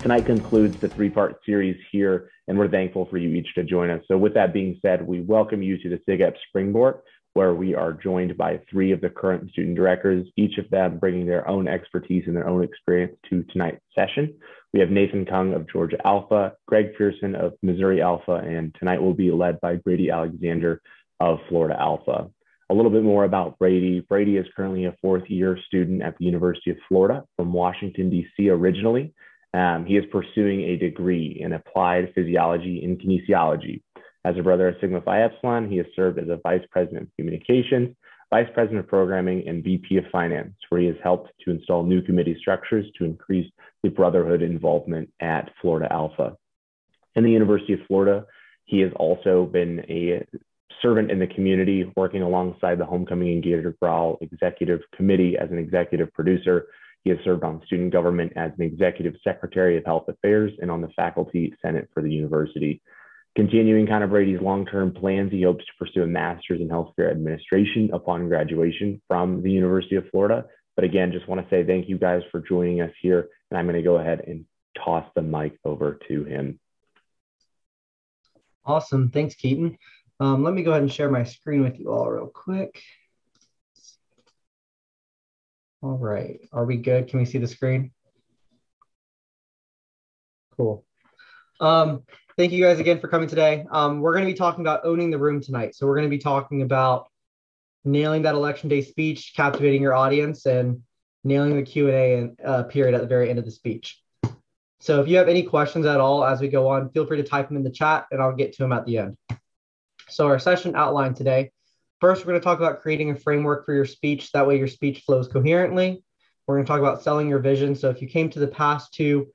Tonight concludes the three-part series here, and we're thankful for you each to join us. So with that being said, we welcome you to the SigEp Springboard, where we are joined by three of the current student directors, each of them bringing their own expertise and their own experience to tonight's session. We have Nathan Kung of Georgia Alpha, Greg Pearson of Missouri Alpha, and tonight will be led by Brady Alexander of Florida Alpha. A little bit more about Brady. Brady is currently a fourth-year student at the University of Florida from Washington, D.C. originally. He is pursuing a degree in applied physiology and kinesiology. As a brother of Sigma Phi Epsilon, he has served as a vice president of communications, vice president of programming, and VP of finance, where he has helped to install new committee structures to increase the brotherhood involvement at Florida Alpha. In the University of Florida, he has also been a servant in the community, working alongside the Homecoming and Gator Growl Executive Committee as an executive producer. He has served on student government as an executive secretary of health affairs and on the faculty senate for the university. Continuing kind of Brady's long-term plans, he hopes to pursue a master's in healthcare administration upon graduation from the University of Florida. But again, just want to say thank you guys for joining us here, and I'm going to go ahead and toss the mic over to him. Awesome. Thanks, Keaton. Let me go ahead and share my screen with you all real quick. All right, are we good? Can we see the screen? Cool. Thank you guys again for coming today. We're going to be talking about owning the room tonight. So we're going to be talking about nailing that election day speech, captivating your audience, and nailing the Q&A period at the very end of the speech. So if you have any questions at all as we go on, feel free to type them in the chat and I'll get to them at the end. So our session outline today. First, we're going to talk about creating a framework for your speech. That way your speech flows coherently. We're going to talk about selling your vision. So if you came to the past two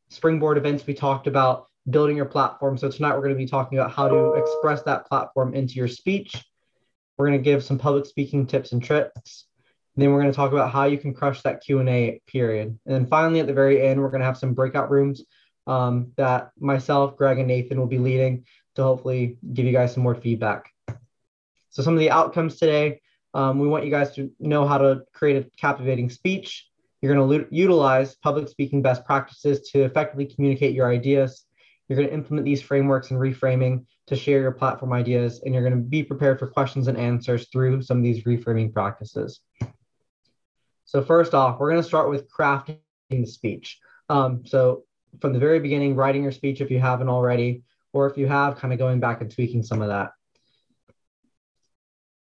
Springboard events, we talked about building your platform. So tonight we're going to be talking about how to express that platform into your speech. We're going to give some public speaking tips and tricks. And then we're going to talk about how you can crush that Q&A period. And then finally, at the very end, we're going to have some breakout rooms that myself, Greg, and Nathan will be leading to hopefully give you guys some more feedback. So some of the outcomes today, we want you guys to know how to create a captivating speech. You're going to utilize public speaking best practices to effectively communicate your ideas. You're going to implement these frameworks and reframing to share your platform ideas, and you're going to be prepared for questions and answers through some of these reframing practices. So first off, we're going to start with crafting the speech. So from the very beginning, writing your speech if you haven't already, or if you have, kind of going back and tweaking some of that.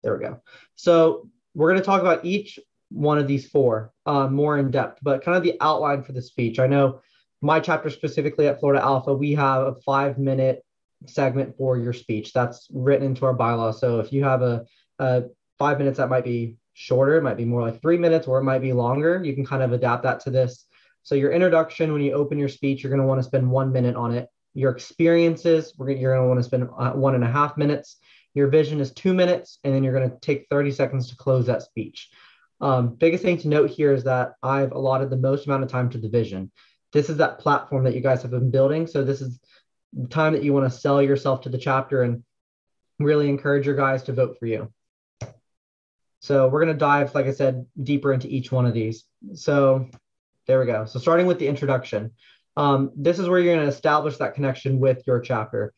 There we go. So we're going to talk about each one of these four more in depth, but kind of the outline for the speech. I know my chapter specifically at Florida Alpha, we have a 5-minute segment for your speech. That's written into our bylaws. So if you have a 5 minutes, that might be shorter, it might be more like 3 minutes, or it might be longer. You can kind of adapt that to this. So your introduction, when you open your speech, you're going to want to spend 1 minute on it. Your experiences, you're going to want to spend 1.5 minutes. Your vision is 2 minutes, and then you're going to take 30 seconds to close that speech. Biggest thing to note here is that I've allotted the most amount of time to the vision. This is that platform that you guys have been building. So this is the time that you want to sell yourself to the chapter and really encourage your guys to vote for you. So we're going to dive, like I said, deeper into each one of these. So there we go. So starting with the introduction. This is where you're going to establish that connection with your chapter.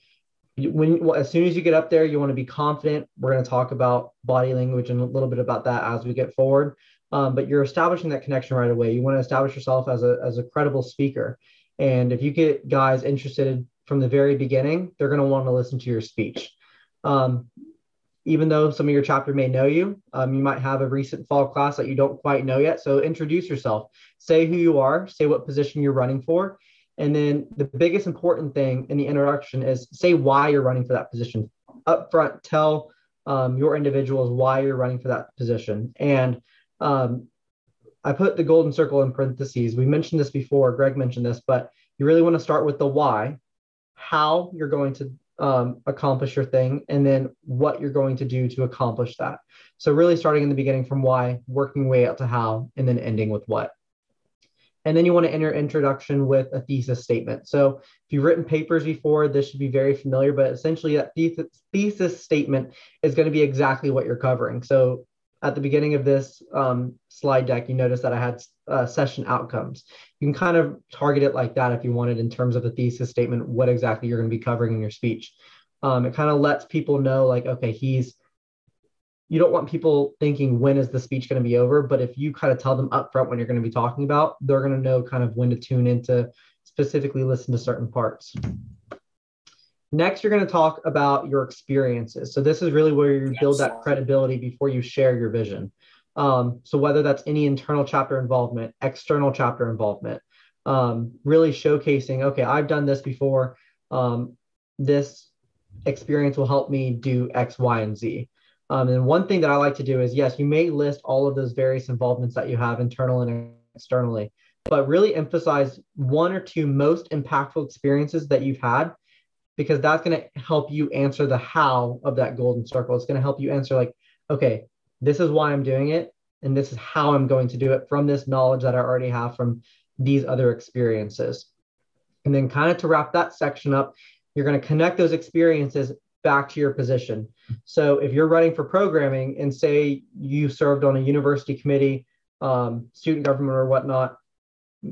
As soon as you get up there, you want to be confident. We're going to talk about body language and a little bit about that as we get forward. But you're establishing that connection right away. You want to establish yourself as a credible speaker. And if you get guys interested from the very beginning, they're going to want to listen to your speech. Even though some of your chapter may know you, you might have a recent fall class that you don't quite know yet. So introduce yourself, say who you are, say what position you're running for. And then the biggest important thing in the introduction is say why you're running for that position. Up front, tell your individuals why you're running for that position. And I put the golden circle in parentheses. We mentioned this before, Greg mentioned this, but you really want to start with the why, how you're going to accomplish your thing, and then what you're going to do to accomplish that. So really starting in the beginning from why, working way out to how, and then ending with what. And then you want to end your introduction with a thesis statement. So if you've written papers before, this should be very familiar, but essentially that thesis statement is going to be exactly what you're covering. So at the beginning of this slide deck, you notice that I had session outcomes. You can kind of target it like that if you wanted in terms of a thesis statement, what exactly you're going to be covering in your speech. It kind of lets people know like, okay, you don't want people thinking when is the speech going to be over, but if you kind of tell them upfront when you're going to be talking about, they're going to know kind of when to tune in to specifically listen to certain parts. Next, you're going to talk about your experiences. So this is really where you build that credibility before you share your vision. So whether that's any internal chapter involvement, external chapter involvement, really showcasing, okay, I've done this before. This experience will help me do X, Y, and Z. And one thing that I like to do is, yes, you may list all of those various involvements that you have internal and externally, but really emphasize one or two most impactful experiences that you've had, because that's going to help you answer the how of that golden circle. It's going to help you answer like, okay, this is why I'm doing it, and this is how I'm going to do it from this knowledge that I already have from these other experiences. And then kind of to wrap that section up, you're going to connect those experiences back to your position. So if you're running for programming and say you served on a university committee, student government or whatnot,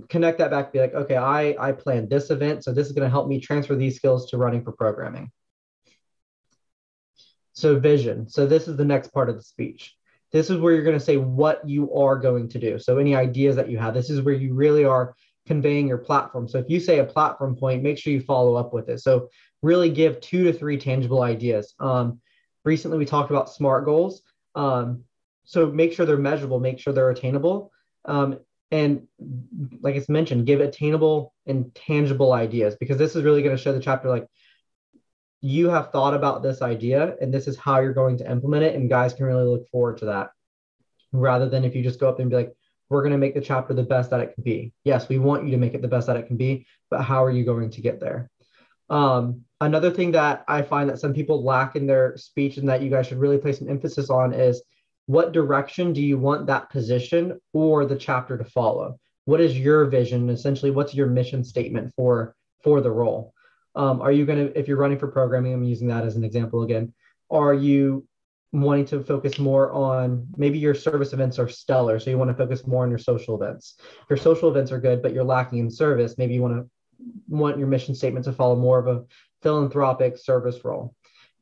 connect that back, be like, okay, I planned this event, so this is going to help me transfer these skills to running for programming. So vision. So this is the next part of the speech. This is where you're going to say what you are going to do. So any ideas that you have, this is where you really are conveying your platform. So if you say a platform point, make sure you follow up with it. So really give 2 to 3 tangible ideas. Recently, we talked about SMART goals. So make sure they're measurable, make sure they're attainable. And like it's mentioned, give attainable and tangible ideas, because this is really going to show the chapter like you have thought about this idea and this is how you're going to implement it. And guys can really look forward to that, rather than if you just go up there and be like, we're going to make the chapter the best that it can be. Yes, we want you to make it the best that it can be, but how are you going to get there? Another thing that I find that some people lack in their speech and that you guys should really place an emphasis on is, what direction do you want that position or the chapter to follow? What is your vision? Essentially, what's your mission statement for the role? Are you going to, if you're running for programming, I'm using that as an example again, are you wanting to focus more on, maybe your service events are stellar, so you want to focus more on your social events. Your social events are good, but you're lacking in service. Maybe you want your mission statement to follow more of a philanthropic service role.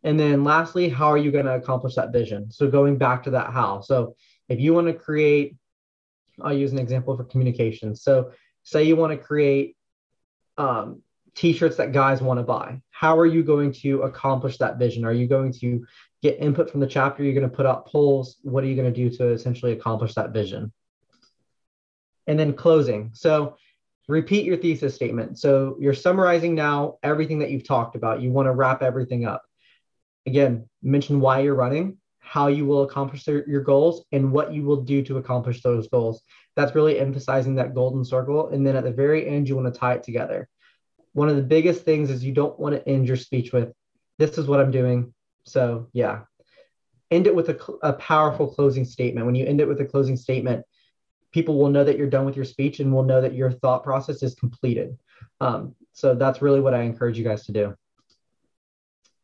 And then lastly, how are you going to accomplish that vision? So going back to that how. So if you want to create, I'll use an example for communication. So say you want to create t-shirts that guys want to buy. How are you going to accomplish that vision? Are you going to get input from the chapter? You're going to put out polls. What are you going to do to essentially accomplish that vision? And then closing. So repeat your thesis statement. So you're summarizing now everything that you've talked about. You want to wrap everything up. Again, mention why you're running, how you will accomplish your goals, and what you will do to accomplish those goals. That's really emphasizing that golden circle. And then at the very end, you want to tie it together. One of the biggest things is you don't want to end your speech with, this is what I'm doing. So yeah, end it with a powerful closing statement. When you end it with a closing statement, people will know that you're done with your speech and will know that your thought process is completed. So that's really what I encourage you guys to do.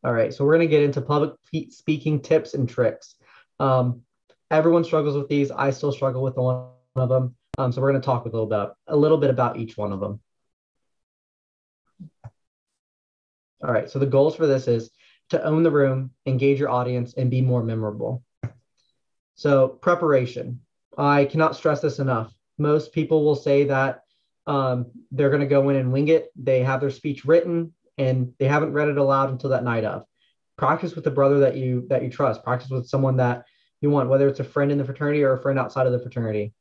All right, so we're going to get into public speaking tips and tricks. Everyone struggles with these. I still struggle with one of them. So we're going to talk a little bit about each one of them. All right, so the goals for this is to own the room, engage your audience, and be more memorable. So preparation. I cannot stress this enough. Most people will say that they're going to go in and wing it. They have their speech written and they haven't read it aloud until that night of. Practice with a brother that you trust. Practice with someone that you want, whether it's a friend in the fraternity or a friend outside of the fraternity.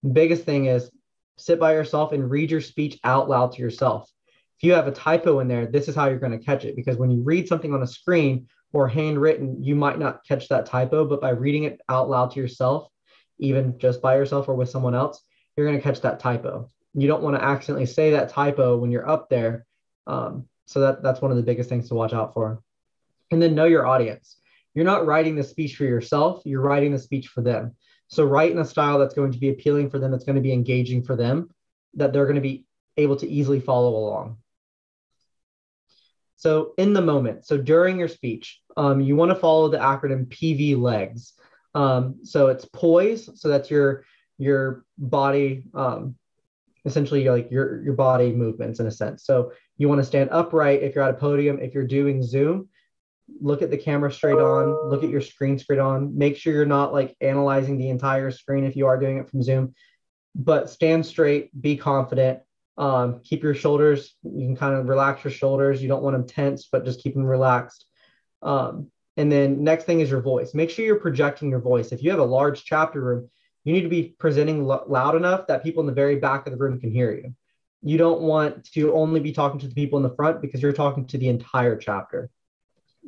The biggest thing is sit by yourself and read your speech out loud to yourself. If you have a typo in there, this is how you're going to catch it, because when you read something on a screen or handwritten, you might not catch that typo, but by reading it out loud to yourself, even just by yourself or with someone else, you're going to catch that typo. You don't want to accidentally say that typo when you're up there. So that's one of the biggest things to watch out for. And then know your audience. You're not writing the speech for yourself, you're writing the speech for them. So write in a style that's going to be appealing for them, that's going to be engaging for them, that they're going to be able to easily follow along. So in the moment, so during your speech, you want to follow the acronym PV legs. So it's poise. So that's your body, essentially like your body movements in a sense. So you want to stand upright if you're at a podium. If you're doing Zoom, look at the camera straight on, look at your screen straight on. Make sure you're not like analyzing the entire screen if you are doing it from Zoom, but stand straight, be confident. Keep your shoulders, you can kind of relax your shoulders. You don't want them tense, but just keep them relaxed. And then next thing is your voice. Make sure you're projecting your voice. If you have a large chapter room, you need to be presenting loud enough that people in the very back of the room can hear you. You don't want to only be talking to the people in the front because you're talking to the entire chapter.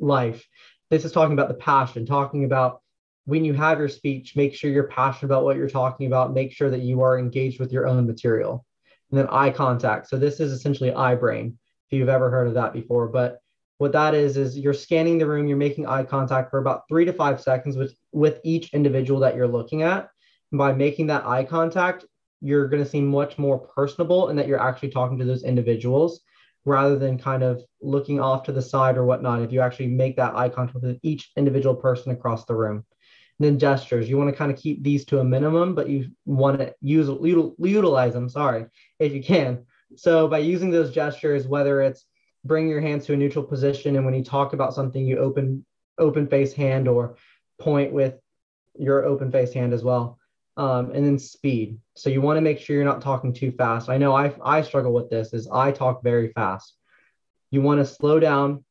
Life. This is talking about the passion, talking about when you have your speech, make sure you're passionate about what you're talking about. Make sure that you are engaged with your own material. And then eye contact. So this is essentially eye brain, if you've ever heard of that before. But what that is you're scanning the room, you're making eye contact for about 3 to 5 seconds with each individual that you're looking at. And by making that eye contact, you're going to seem much more personable and that you're actually talking to those individuals rather than kind of looking off to the side or whatnot. If you actually make that eye contact with each individual person across the room. And then gestures, you want to kind of keep these to a minimum, but you want to utilize them, sorry, if you can. So by using those gestures, whether it's bring your hands to a neutral position, and when you talk about something, you open face hand or point with your open face hand as well. And then speed. So you want to make sure you're not talking too fast. I know I struggle with this, is I talk very fast. You want to slow down.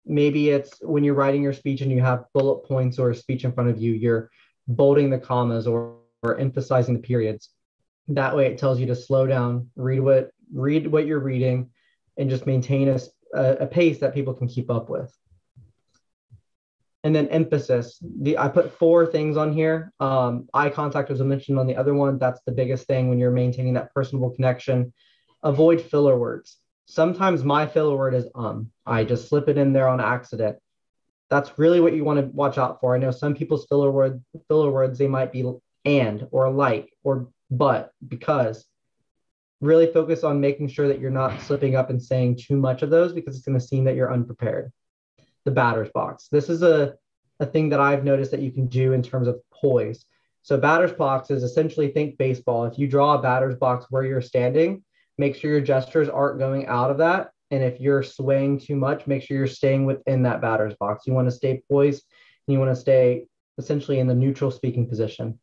Maybe it's when you're writing your speech and you have bullet points or a speech in front of you, you're bolding the commas or emphasizing the periods. That way it tells you to slow down, read what you're reading, and just maintain a pace that people can keep up with. And then emphasis. I put 4 things on here. Eye contact was mentioned on the other one. That's the biggest thing when you're maintaining that personable connection. Avoid filler words. Sometimes my filler word is I just slip it in there on accident. That's really what you want to watch out for. I know some people's filler words, they might be and or like or but, because. Really focus on making sure that you're not slipping up and saying too much of those, because it's going to seem that you're unprepared. The batter's box. This is a thing that I've noticed that you can do in terms of poise. So batter's box is essentially, think baseball. If you draw a batter's box where you're standing, make sure your gestures aren't going out of that. And if you're swaying too much, make sure you're staying within that batter's box. You want to stay poised and you want to stay essentially in the neutral speaking position.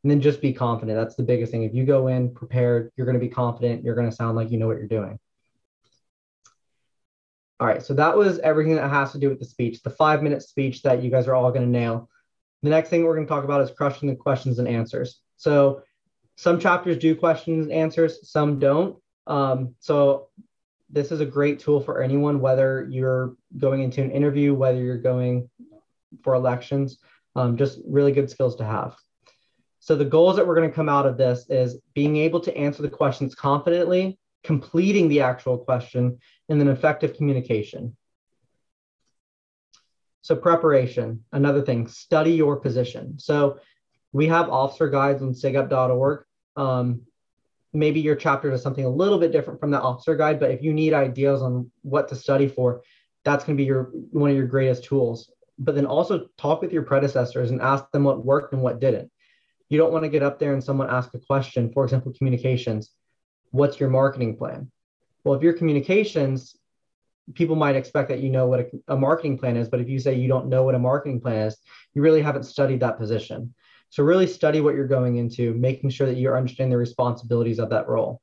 And then just be confident. That's the biggest thing. If you go in prepared, you're going to be confident. You're going to sound like you know what you're doing. All right, so that was everything that has to do with the speech, the 5-minute speech that you guys are all going to nail. The next thing we're going to talk about is crushing the questions and answers. So some chapters do questions and answers, some don't. So this is a great tool for anyone, whether you're going into an interview, whether you're going for elections, just really good skills to have. So the goals that we're going to come out of this is being able to answer the questions confidently, completing the actual question, and then effective communication. So preparation, another thing, study your position. So we have officer guides on sigep.org. Maybe your chapter does something a little bit different from the officer guide, but if you need ideas on what to study for, that's going to be one of your greatest tools. But then also talk with your predecessors and ask them what worked and what didn't. You don't want to get up there and someone ask a question, for example, communications. What's your marketing plan? Well, if your communications, people might expect that you know what a marketing plan is, but if you say you don't know what a marketing plan is, you really haven't studied that position. So really study what you're going into, making sure that you're understanding the responsibilities of that role.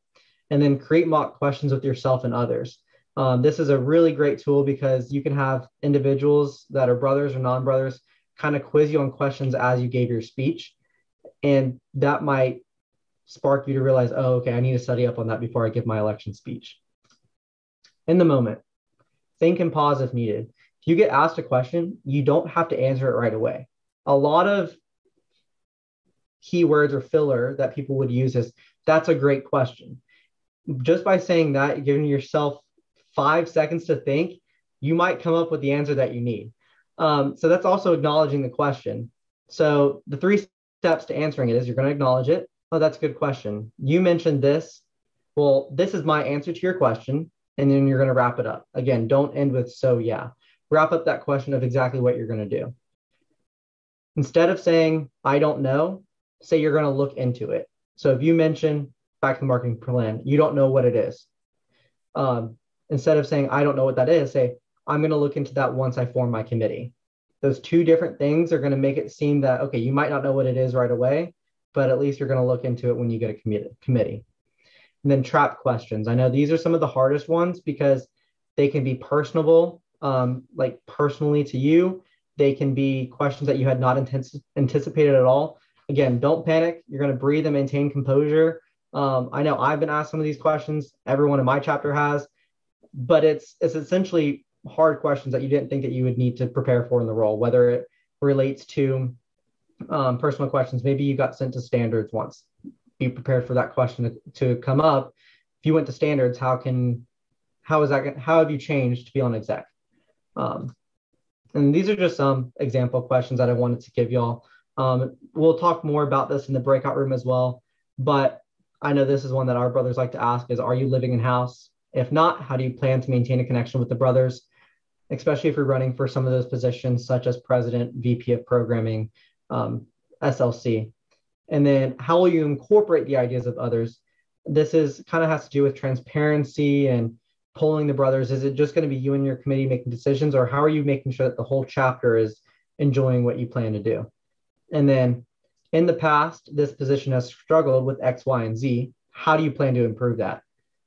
And then create mock questions with yourself and others. This is a really great tool because you can have individuals that are brothers or non-brothers kind of quiz you on questions as you gave your speech. And that might spark you to realize, oh, okay, I need to study up on that before I give my election speech. In the moment, think and pause if needed. If you get asked a question, you don't have to answer it right away. A lot of keywords or filler that people would use is, that's a great question. Just by saying that, giving yourself 5 seconds to think, you might come up with the answer that you need. So that's also acknowledging the question. So the 3 steps to answering it is you're going to acknowledge it. Oh, that's a good question. You mentioned this. Well, this is my answer to your question. And then you're going to wrap it up. Again, don't end with so yeah. Wrap up that question of exactly what you're going to do. Instead of saying, I don't know, say you're going to look into it. So if you mention back to the marketing plan, you don't know what it is. Instead of saying, I don't know what that is, say, I'm going to look into that once I form my committee. Those two different things are going to make it seem that, okay, you might not know what it is right away, but at least you're going to look into it when you get a committee. And then trap questions. I know these are some of the hardest ones because they can be personable, like personally to you. They can be questions that you had not anticipated at all. Again, don't panic. You're going to breathe and maintain composure. I know I've been asked some of these questions. Everyone in my chapter has, but it's essentially hard questions that you didn't think that you would need to prepare for in the role, whether it relates to personal questions. Maybe you got sent to standards once. Be prepared for that question to come up. If you went to standards, how have you changed to be on exec? And these are just some example questions that I wanted to give y'all. We'll talk more about this in the breakout room as well, but I know this is one that our brothers like to ask is, are you living in house? If not, how do you plan to maintain a connection with the brothers, especially if you're running for some of those positions such as president, VP of programming, SLC? And then how will you incorporate the ideas of others? This is kind of has to do with transparency and polling the brothers. Is it just going to be you and your committee making decisions, or how are you making sure that the whole chapter is enjoying what you plan to do? And then in the past, this position has struggled with X, Y, and Z. How do you plan to improve that?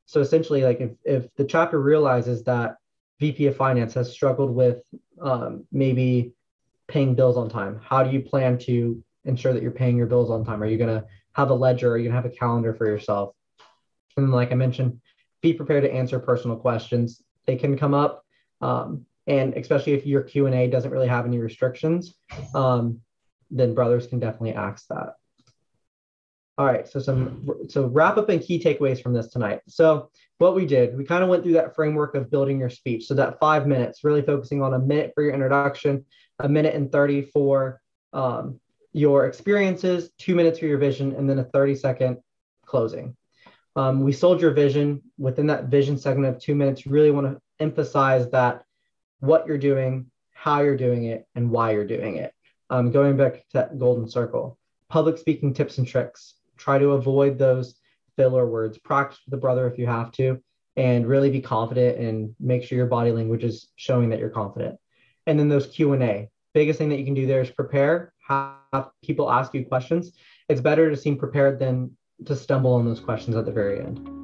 So essentially, like if the chapter realizes that VP of Finance has struggled with maybe paying bills on time, how do you plan to ensure that you're paying your bills on time? Are you going to have a ledger? Are you going to have a calendar for yourself? And like I mentioned, be prepared to answer personal questions. They can come up, and especially if your Q&A doesn't really have any restrictions, then brothers can definitely ask that. All right, so wrap up and key takeaways from this tonight. So what we did, we kind of went through that framework of building your speech. So that 5 minutes, really focusing on a minute for your introduction, a minute and 30 for your experiences, 2 minutes for your vision, and then a 30-second closing. We sold your vision. Within that vision segment of 2 minutes, you really want to emphasize that what you're doing, how you're doing it, and why you're doing it. Going back to that golden circle, public speaking tips and tricks. Try to avoid those filler words. Practice with the brother if you have to, and really be confident and make sure your body language is showing that you're confident. And then those Q&A. Biggest thing that you can do there is prepare. Have people ask you questions. It's better to seem prepared than to stumble on those questions at the very end.